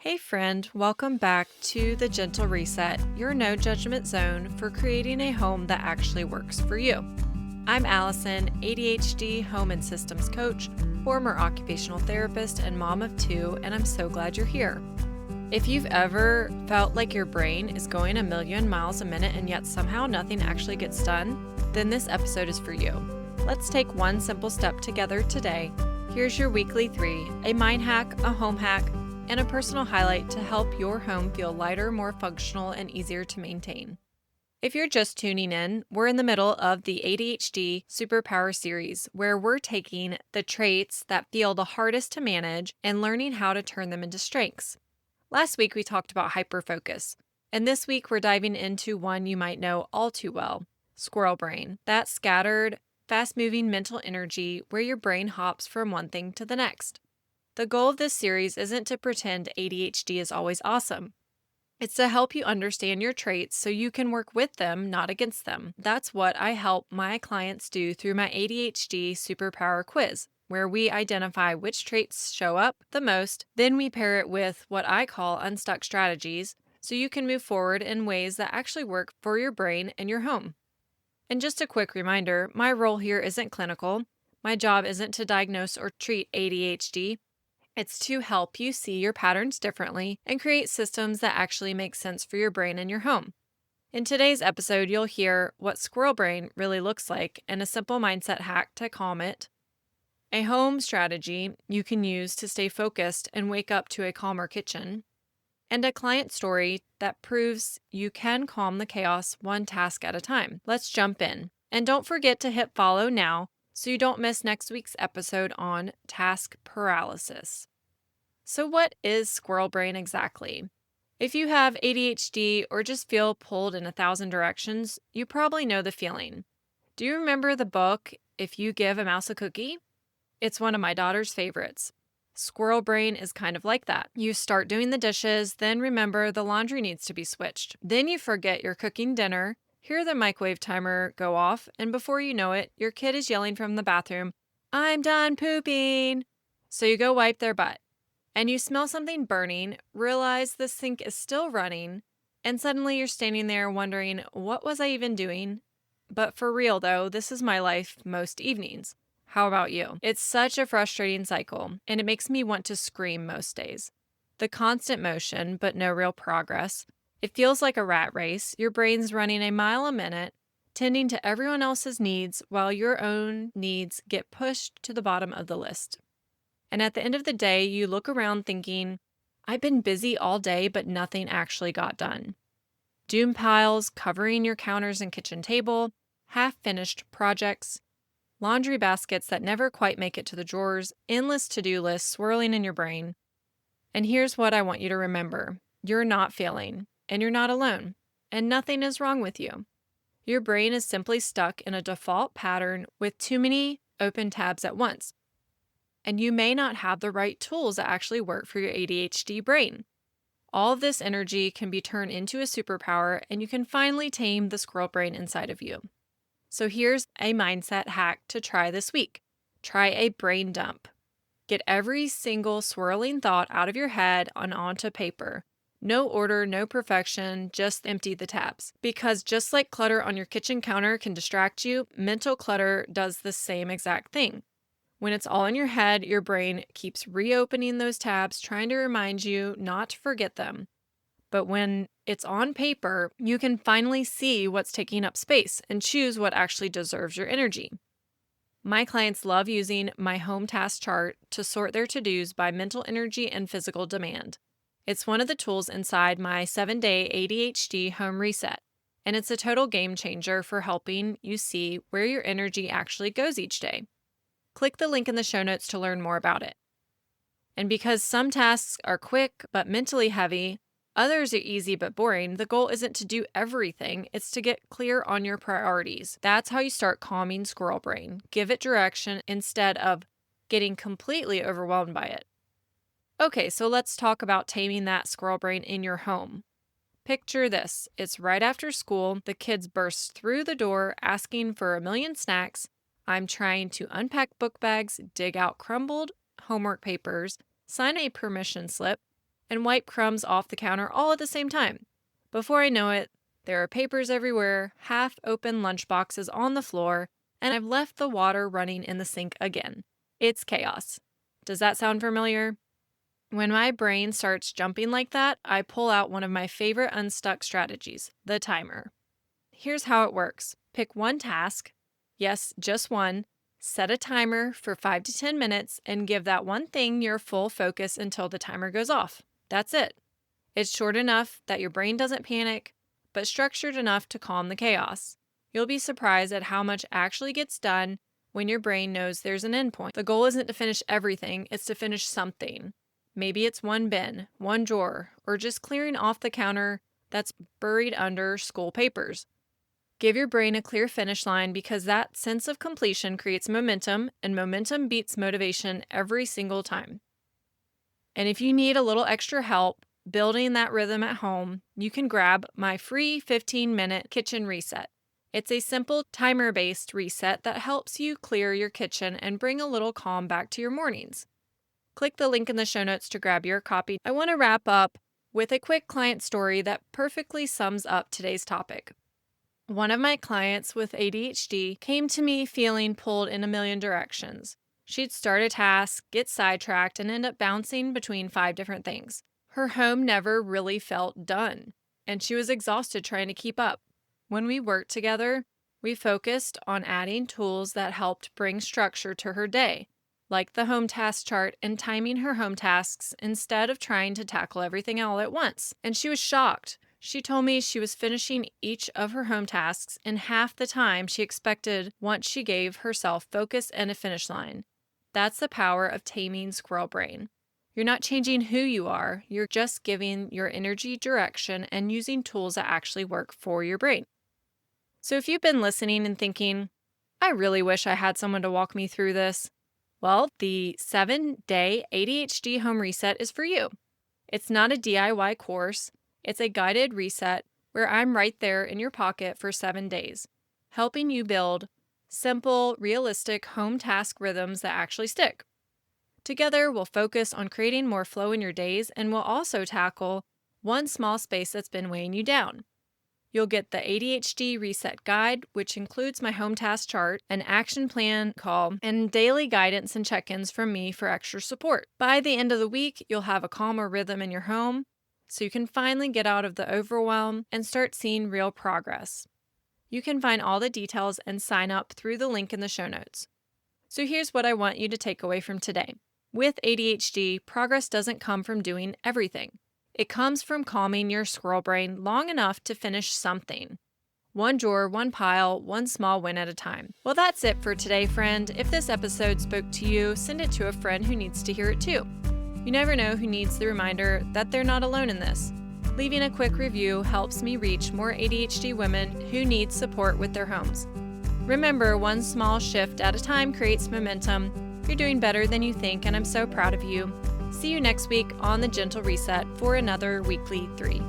Hey friend, welcome back to the Gentle Reset, your no judgment zone for creating a home that actually works for you. I'm Allison, ADHD home and systems coach, former occupational therapist, and mom of two, and I'm so glad you're here. If you've ever felt like your brain is going a million miles a minute and yet somehow nothing actually gets done, then this episode is for you. Let's take one simple step together today. Here's your weekly 3, a mind hack, a home hack, and a personal highlight to help your home feel lighter, more functional, and easier to maintain. If you're just tuning in, we're in the middle of the ADHD Superpower series, where we're taking the traits that feel the hardest to manage and learning how to turn them into strengths. Last week, we talked about hyperfocus, and this week, we're diving into one you might know all too well, Squirrel Brain, that scattered, fast-moving mental energy where your brain hops from one thing to the next. The goal of this series isn't to pretend ADHD is always awesome. It's to help you understand your traits so you can work with them, not against them. That's what I help my clients do through my ADHD Superpower Quiz, where we identify which traits show up the most. Then we pair it with what I call Unstuck Strategies so you can move forward in ways that actually work for your brain and your home. And just a quick reminder, my role here isn't clinical. My job isn't to diagnose or treat ADHD. It's to help you see your patterns differently and create systems that actually make sense for your brain and your home. In today's episode, you'll hear what Squirrel Brain really looks like and a simple mindset hack to calm it, a home strategy you can use to stay focused and wake up to a calmer kitchen, and a client story that proves you can calm the chaos one task at a time. Let's jump in. And don't forget to hit follow now so you don't miss next week's episode on task paralysis. So what is squirrel brain exactly? If you have ADHD or just feel pulled in 1,000 directions, you probably know the feeling. Do you remember the book, If You Give a Mouse a Cookie? It's one of my daughter's favorites. Squirrel brain is kind of like that. You start doing the dishes, then remember the laundry needs to be switched. Then you forget you're cooking dinner, hear the microwave timer go off, and before you know it, your kid is yelling from the bathroom, "I'm done pooping!" So you go wipe their butt. And you smell something burning, realize the sink is still running, and suddenly you're standing there wondering, what was I even doing? But for real though, this is my life most evenings. How about you? It's such a frustrating cycle, and it makes me want to scream most days. The constant motion, but no real progress. It feels like a rat race. Your brain's running a mile a minute, tending to everyone else's needs while your own needs get pushed to the bottom of the list. And at the end of the day, you look around thinking, I've been busy all day, but nothing actually got done. Doom piles covering your counters and kitchen table, half-finished projects, laundry baskets that never quite make it to the drawers, endless to-do lists swirling in your brain. And here's what I want you to remember. You're not failing, and you're not alone, and nothing is wrong with you. Your brain is simply stuck in a default pattern with too many open tabs at once. And you may not have the right tools that actually work for your ADHD brain. All of this energy can be turned into a superpower, and you can finally tame the squirrel brain inside of you. So here's a mindset hack to try this week. Try a brain dump. Get every single swirling thought out of your head and onto paper. No order, no perfection, just empty the tabs. Because just like clutter on your kitchen counter can distract you, mental clutter does the same exact thing. When it's all in your head, your brain keeps reopening those tabs, trying to remind you not to forget them. But when it's on paper, you can finally see what's taking up space and choose what actually deserves your energy. My clients love using my home task chart to sort their to-dos by mental energy and physical demand. It's one of the tools inside my 7-day ADHD home reset, and it's a total game changer for helping you see where your energy actually goes each day. Click the link in the show notes to learn more about it. And because some tasks are quick but mentally heavy, others are easy but boring, the goal isn't to do everything, it's to get clear on your priorities. That's how you start calming squirrel brain. Give it direction instead of getting completely overwhelmed by it. Okay, so let's talk about taming that squirrel brain in your home. Picture this. It's right after school, the kids burst through the door asking for a million snacks. I'm trying to unpack book bags, dig out crumbled homework papers, sign a permission slip, and wipe crumbs off the counter all at the same time. Before I know it, there are papers everywhere, half-open lunchboxes on the floor, and I've left the water running in the sink again. It's chaos. Does that sound familiar? When my brain starts jumping like that, I pull out one of my favorite Unstuck strategies, the timer. Here's how it works. Pick one task, yes, just one, set a timer for 5 to 10 minutes, and give that one thing your full focus until the timer goes off. That's it. It's short enough that your brain doesn't panic, but structured enough to calm the chaos. You'll be surprised at how much actually gets done when your brain knows there's an endpoint. The goal isn't to finish everything, it's to finish something. Maybe it's one bin, one drawer, or just clearing off the counter that's buried under school papers. Give your brain a clear finish line because that sense of completion creates momentum, and momentum beats motivation every single time. And if you need a little extra help building that rhythm at home, you can grab my free 15-minute kitchen reset. It's a simple timer-based reset that helps you clear your kitchen and bring a little calm back to your mornings. Click the link in the show notes to grab your copy. I want to wrap up with a quick client story that perfectly sums up today's topic. One of my clients with ADHD came to me feeling pulled in a million directions. She'd start a task, get sidetracked, and end up bouncing between 5 different things. Her home never really felt done, and she was exhausted trying to keep up. When we worked together, we focused on adding tools that helped bring structure to her day, like the home task chart and timing her home tasks instead of trying to tackle everything all at once. And she was shocked. She told me she was finishing each of her home tasks in half the time she expected once she gave herself focus and a finish line. That's the power of taming Squirrel Brain. You're not changing who you are, you're just giving your energy direction and using tools that actually work for your brain. So if you've been listening and thinking, I really wish I had someone to walk me through this, well, the 7-day ADHD home reset is for you. It's not a DIY course. It's a guided reset where I'm right there in your pocket for 7 days, helping you build simple, realistic home task rhythms that actually stick. Together, we'll focus on creating more flow in your days, and we'll also tackle one small space that's been weighing you down. You'll get the ADHD Reset Guide, which includes my home task chart, an action plan call, and daily guidance and check-ins from me for extra support. By the end of the week, you'll have a calmer rhythm in your home, so you can finally get out of the overwhelm and start seeing real progress. You can find all the details and sign up through the link in the show notes. So here's what I want you to take away from today. With ADHD, progress doesn't come from doing everything. It comes from calming your squirrel brain long enough to finish something. One drawer, one pile, one small win at a time. Well, that's it for today, friend. If this episode spoke to you, send it to a friend who needs to hear it too. You never know who needs the reminder that they're not alone in this. Leaving a quick review helps me reach more ADHD women who need support with their homes. Remember, one small shift at a time creates momentum. You're doing better than you think, and I'm so proud of you. See you next week on the Gentle Reset for another weekly 3.